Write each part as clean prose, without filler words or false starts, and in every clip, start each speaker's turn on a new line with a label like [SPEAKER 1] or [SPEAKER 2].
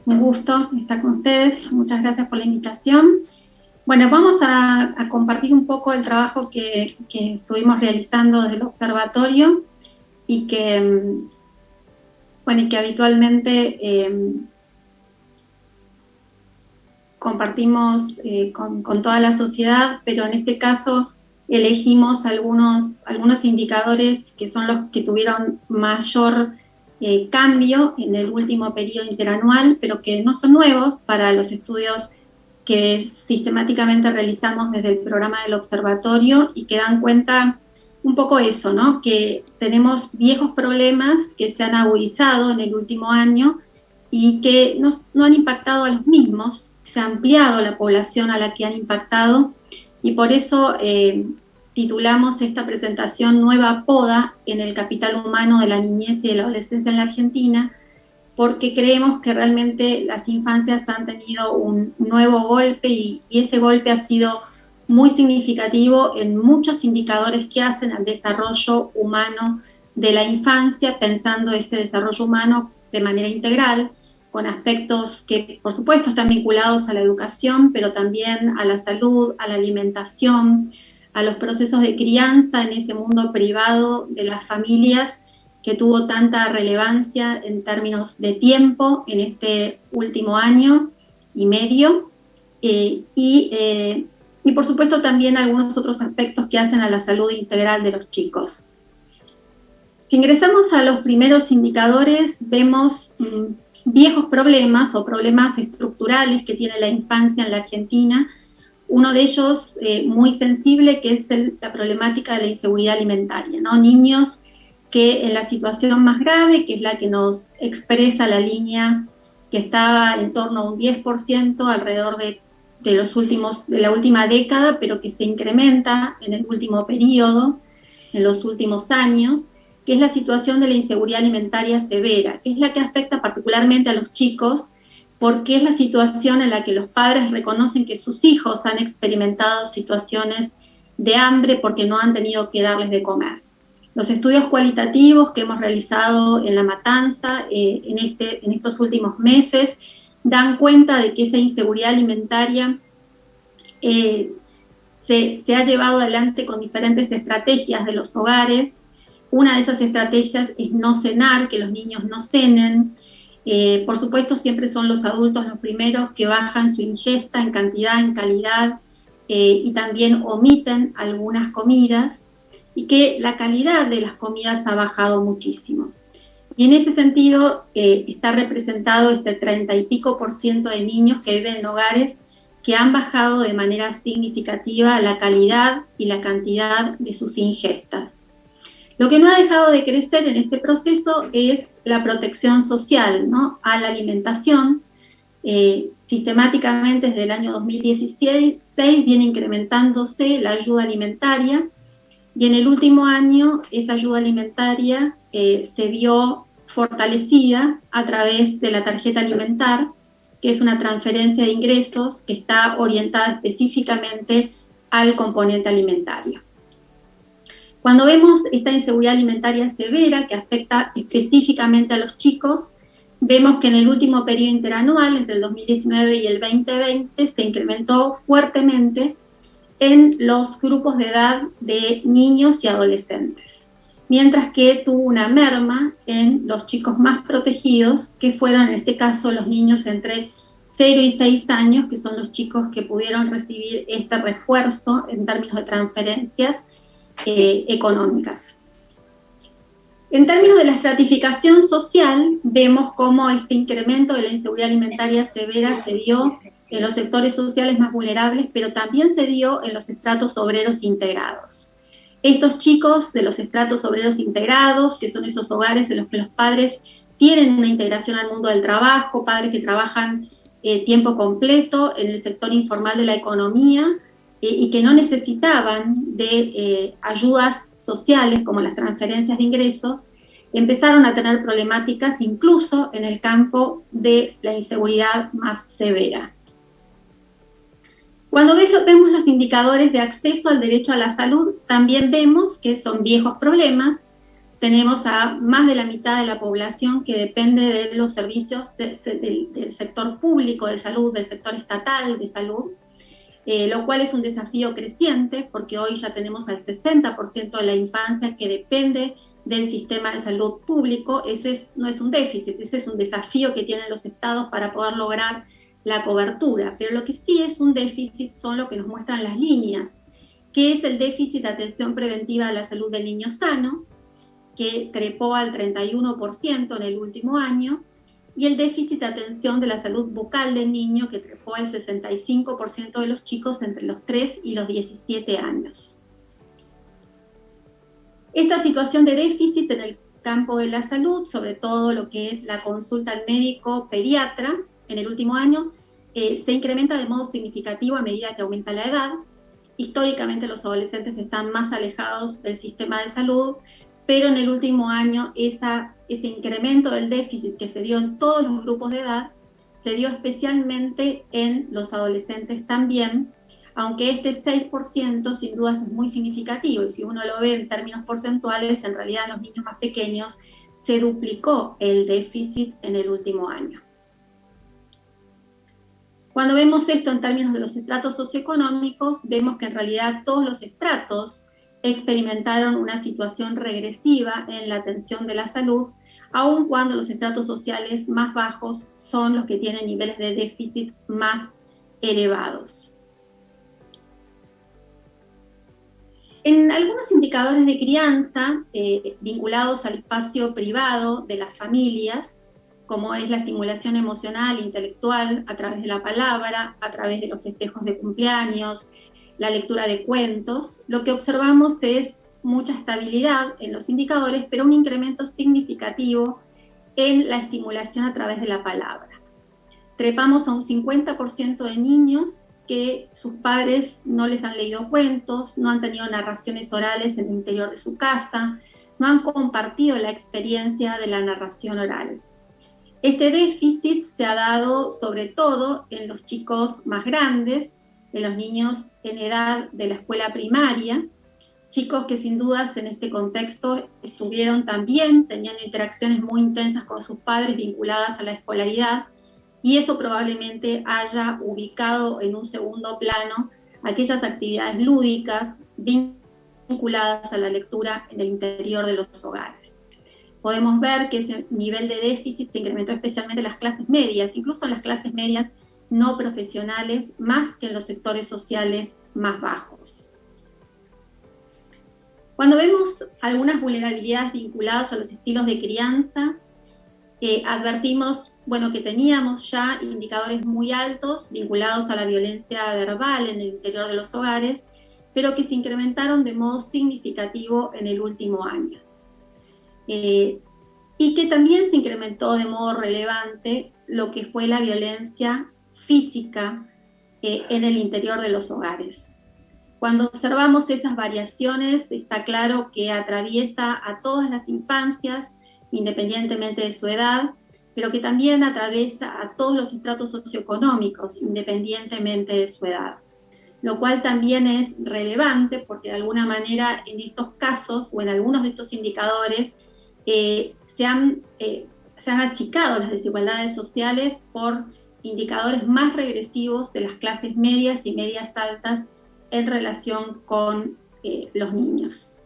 [SPEAKER 1] Un gusto estar con ustedes. Muchas gracias por la invitación. Bueno, vamos a compartir un poco el trabajo que estuvimos realizando desde el observatorio y y que habitualmente compartimos con toda la sociedad, pero en este caso elegimos algunos indicadores que son los que tuvieron mayor cambio en el último periodo interanual, pero que no son nuevos para los estudios que sistemáticamente realizamos desde el programa del observatorio y que dan cuenta un poco eso, ¿no? Que tenemos viejos problemas que se han agudizado en el último año y que no han impactado a los mismos, se ha ampliado la población a la que han impactado y por eso titulamos esta presentación Nueva Poda en el capital humano de la niñez y de la adolescencia en la Argentina, porque creemos que realmente las infancias han tenido un nuevo golpe y ese golpe ha sido muy significativo en muchos indicadores que hacen al desarrollo humano de la infancia, pensando ese desarrollo humano de manera integral, con aspectos que por supuesto están vinculados a la educación, pero también a la salud, a la alimentación, a los procesos de crianza en ese mundo privado de las familias que tuvo tanta relevancia en términos de tiempo en este último año y medio, y por supuesto también algunos otros aspectos que hacen a la salud integral de los chicos. Si ingresamos a los primeros indicadores, vemos viejos problemas o problemas estructurales que tiene la infancia en la Argentina. Uno de ellos muy sensible, que es la problemática de la inseguridad alimentaria, ¿no? Niños que en la situación más grave, que es la que nos expresa la línea que estaba en torno a un 10% alrededor de la última década, pero que se incrementa en el último periodo, en los últimos años, que es la situación de la inseguridad alimentaria severa, que es la que afecta particularmente a los chicos, porque es la situación en la que los padres reconocen que sus hijos han experimentado situaciones de hambre porque no han tenido que darles de comer. Los estudios cualitativos que hemos realizado en La Matanza en estos últimos meses dan cuenta de que esa inseguridad alimentaria se ha llevado adelante con diferentes estrategias de los hogares. Una de esas estrategias es no cenar, que los niños no cenen. Por supuesto, siempre son los adultos los primeros que bajan su ingesta en cantidad, en calidad, y también omiten algunas comidas, y que la calidad de las comidas ha bajado muchísimo. Y en ese sentido está representado este 30 y pico % de niños que viven en hogares que han bajado de manera significativa la calidad y la cantidad de sus ingestas. Lo que no ha dejado de crecer en este proceso es la protección social, ¿no?, a la alimentación. Sistemáticamente desde el año 2016 viene incrementándose la ayuda alimentaria, y en el último año esa ayuda alimentaria se vio fortalecida a través de la tarjeta alimentar, que es una transferencia de ingresos que está orientada específicamente al componente alimentario. Cuando vemos esta inseguridad alimentaria severa que afecta específicamente a los chicos, vemos que en el último periodo interanual, entre el 2019 y el 2020, se incrementó fuertemente en los grupos de edad de niños y adolescentes, mientras que tuvo una merma en los chicos más protegidos, que fueron en este caso los niños entre 0 y 6 años, que son los chicos que pudieron recibir este refuerzo en términos de transferencias económicas. En términos de la estratificación social, vemos cómo este incremento de la inseguridad alimentaria severa se dio en los sectores sociales más vulnerables, pero también se dio en los estratos obreros integrados. Estos chicos de los estratos obreros integrados, que son esos hogares en los que los padres tienen una integración al mundo del trabajo, padres que trabajan tiempo completo en el sector informal de la economía, y que no necesitaban de ayudas sociales como las transferencias de ingresos, empezaron a tener problemáticas incluso en el campo de la inseguridad más severa. Cuando vemos los indicadores de acceso al derecho a la salud, también vemos que son viejos problemas, tenemos a más de la mitad de la población que depende de los servicios del sector público de salud, del sector estatal de salud, lo cual es un desafío creciente porque hoy ya tenemos al 60% de la infancia que depende del sistema de salud público. No es un déficit, ese es un desafío que tienen los estados para poder lograr la cobertura, pero lo que sí es un déficit son lo que nos muestran las líneas, que es el déficit de atención preventiva a la salud del niño sano, que trepó al 31% en el último año, y el déficit de atención de la salud bucal del niño, que trepó al 65% de los chicos entre los 3 y los 17 años. Esta situación de déficit en el campo de la salud, sobre todo lo que es la consulta al médico pediatra en el último año, se incrementa de modo significativo a medida que aumenta la edad. Históricamente los adolescentes están más alejados del sistema de salud, pero en el último año ese incremento del déficit que se dio en todos los grupos de edad, se dio especialmente en los adolescentes también, aunque este 6% sin dudas es muy significativo, y si uno lo ve en términos porcentuales, en realidad en los niños más pequeños se duplicó el déficit en el último año. Cuando vemos esto en términos de los estratos socioeconómicos, vemos que en realidad todos los estratos experimentaron una situación regresiva en la atención de la salud, aun cuando los estratos sociales más bajos son los que tienen niveles de déficit más elevados. En algunos indicadores de crianza vinculados al espacio privado de las familias, como es la estimulación emocional e intelectual a través de la palabra, a través de los festejos de cumpleaños, la lectura de cuentos, lo que observamos es mucha estabilidad en los indicadores, pero un incremento significativo en la estimulación a través de la palabra. Trepamos a un 50% de niños que sus padres no les han leído cuentos, no han tenido narraciones orales en el interior de su casa, no han compartido la experiencia de la narración oral. Este déficit se ha dado sobre todo en los chicos más grandes, en los niños en edad de la escuela primaria, chicos que sin dudas en este contexto estuvieron también teniendo interacciones muy intensas con sus padres vinculadas a la escolaridad, y eso probablemente haya ubicado en un segundo plano aquellas actividades lúdicas vinculadas a la lectura en el interior de los hogares. Podemos ver que ese nivel de déficit se incrementó especialmente en las clases medias, incluso en las clases medias no profesionales, más que en los sectores sociales más bajos. Cuando vemos algunas vulnerabilidades vinculadas a los estilos de crianza, advertimos que teníamos ya indicadores muy altos vinculados a la violencia verbal en el interior de los hogares, pero que se incrementaron de modo significativo en el último año. Y que también se incrementó de modo relevante lo que fue la violencia física en el interior de los hogares. Cuando observamos esas variaciones, está claro que atraviesa a todas las infancias, independientemente de su edad, pero que también atraviesa a todos los estratos socioeconómicos, independientemente de su edad. Lo cual también es relevante porque de alguna manera en estos casos o en algunos de estos indicadores se han achicado las desigualdades sociales por indicadores más regresivos de las clases medias y medias altas en relación con los niños.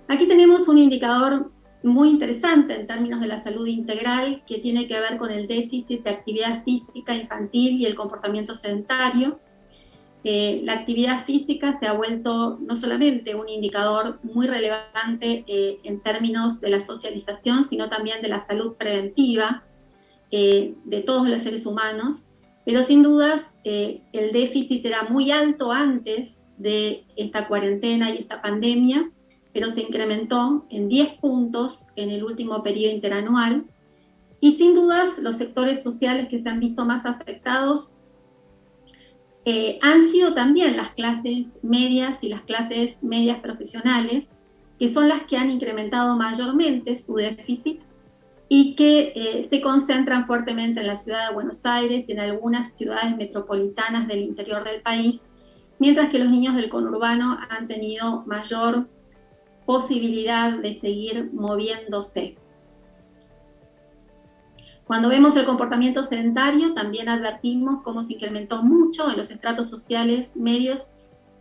[SPEAKER 1] Aquí tenemos un indicador muy interesante en términos de la salud integral que tiene que ver con el déficit de actividad física infantil y el comportamiento sedentario. La actividad física se ha vuelto no solamente un indicador muy relevante en términos de la socialización, sino también de la salud preventiva de todos los seres humanos, pero sin dudas el déficit era muy alto antes de esta cuarentena y esta pandemia, pero se incrementó en 10 puntos en el último periodo interanual, y sin dudas los sectores sociales que se han visto más afectados han sido también las clases medias y las clases medias profesionales, que son las que han incrementado mayormente su déficit y que se concentran fuertemente en la ciudad de Buenos Aires y en algunas ciudades metropolitanas del interior del país, mientras que los niños del conurbano han tenido mayor posibilidad de seguir moviéndose. Cuando vemos el comportamiento sedentario, también advertimos cómo se incrementó mucho en los estratos sociales medios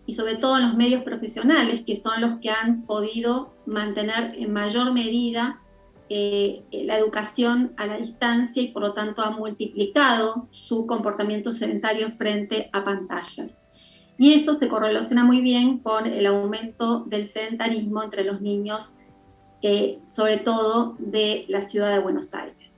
[SPEAKER 1] y sobre todo en los medios profesionales, que son los que han podido mantener en mayor medida la educación a la distancia y por lo tanto ha multiplicado su comportamiento sedentario frente a pantallas. Y eso se correlaciona muy bien con el aumento del sedentarismo entre los niños, sobre todo de la ciudad de Buenos Aires.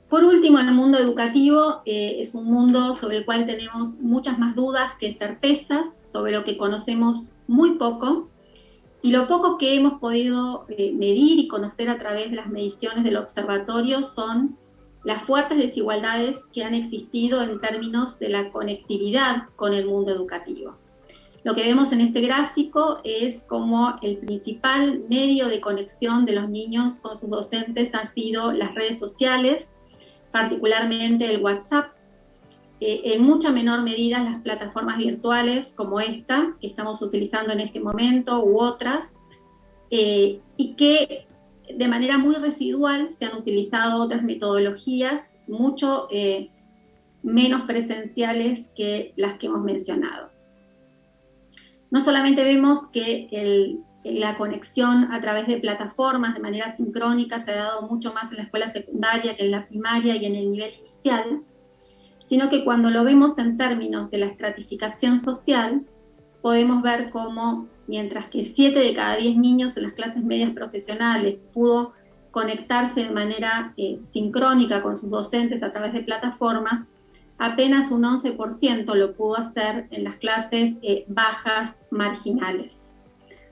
[SPEAKER 1] Por último, el mundo educativo es un mundo sobre el cual tenemos muchas más dudas que certezas, sobre lo que conocemos muy poco, y lo poco que hemos podido medir y conocer a través de las mediciones del observatorio son las fuertes desigualdades que han existido en términos de la conectividad con el mundo educativo. Lo que vemos en este gráfico es cómo el principal medio de conexión de los niños con sus docentes han sido las redes sociales, particularmente el WhatsApp, en mucha menor medida las plataformas virtuales como esta, que estamos utilizando en este momento, u otras, y que de manera muy residual se han utilizado otras metodologías mucho menos presenciales que las que hemos mencionado. No solamente vemos que la conexión a través de plataformas de manera sincrónica se ha dado mucho más en la escuela secundaria que en la primaria y en el nivel inicial, sino que cuando lo vemos en términos de la estratificación social, podemos ver cómo, mientras que 7 de cada 10 niños en las clases medias profesionales pudo conectarse de manera sincrónica con sus docentes a través de plataformas, apenas un 11% lo pudo hacer en las clases bajas marginales,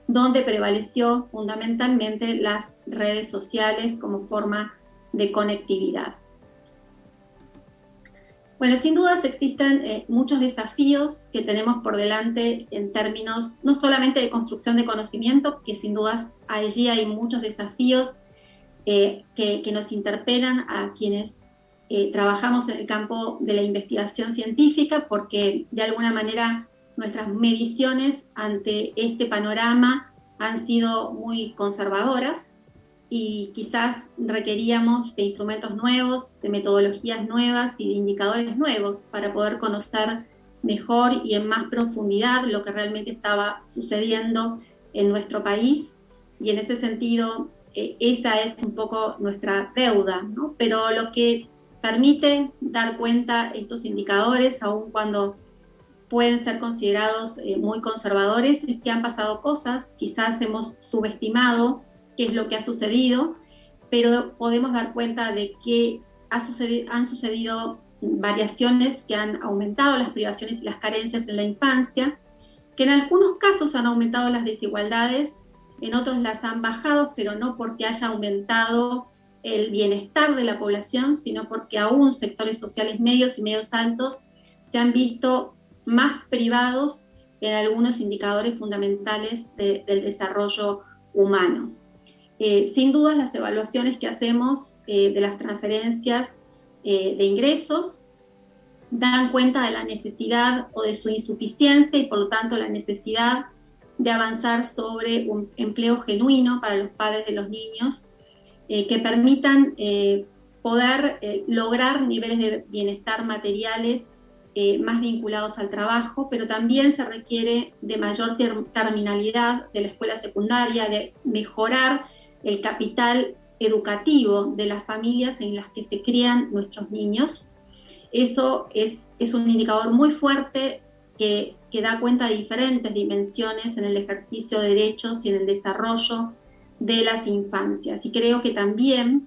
[SPEAKER 1] donde prevaleció fundamentalmente las redes sociales como forma de conectividad. Bueno, sin dudas existen muchos desafíos que tenemos por delante en términos no solamente de construcción de conocimiento, que sin dudas allí hay muchos desafíos que nos interpelan a quienes trabajamos en el campo de la investigación científica, porque de alguna manera nuestras mediciones ante este panorama han sido muy conservadoras y quizás requeríamos de instrumentos nuevos, de metodologías nuevas y de indicadores nuevos para poder conocer mejor y en más profundidad lo que realmente estaba sucediendo en nuestro país. Y en ese sentido, esa es un poco nuestra deuda, ¿no? Pero lo que permite dar cuenta estos indicadores, aun cuando pueden ser considerados muy conservadores, es que han pasado cosas, quizás hemos subestimado qué es lo que ha sucedido, pero podemos dar cuenta de que han sucedido variaciones que han aumentado las privaciones y las carencias en la infancia, que en algunos casos han aumentado las desigualdades, en otros las han bajado, pero no porque haya aumentado el bienestar de la población, sino porque aún sectores sociales medios y medios altos se han visto más privados en algunos indicadores fundamentales del desarrollo humano. Sin duda, las evaluaciones que hacemos de las transferencias de ingresos dan cuenta de la necesidad o de su insuficiencia y por lo tanto la necesidad de avanzar sobre un empleo genuino para los padres de los niños que permitan poder lograr niveles de bienestar materiales más vinculados al trabajo, pero también se requiere de mayor terminalidad de la escuela secundaria, de mejorar el capital educativo de las familias en las que se crían nuestros niños. Eso es un indicador muy fuerte que da cuenta de diferentes dimensiones en el ejercicio de derechos y en el desarrollo de las infancias. Y creo que también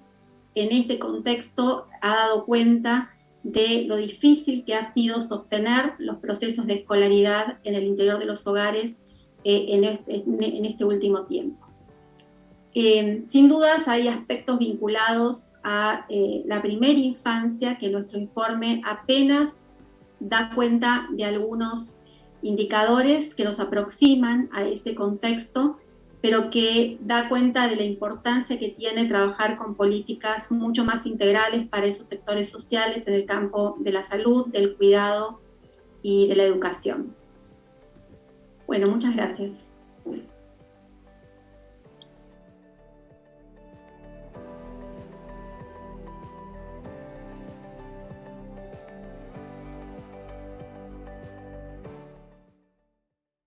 [SPEAKER 1] en este contexto ha dado cuenta de lo difícil que ha sido sostener los procesos de escolaridad en el interior de los hogares en este último tiempo. Sin dudas hay aspectos vinculados a la primera infancia, que nuestro informe apenas da cuenta de algunos indicadores que nos aproximan a ese contexto, pero que da cuenta de la importancia que tiene trabajar con políticas mucho más integrales para esos sectores sociales en el campo de la salud, del cuidado y de la educación. Bueno, muchas gracias.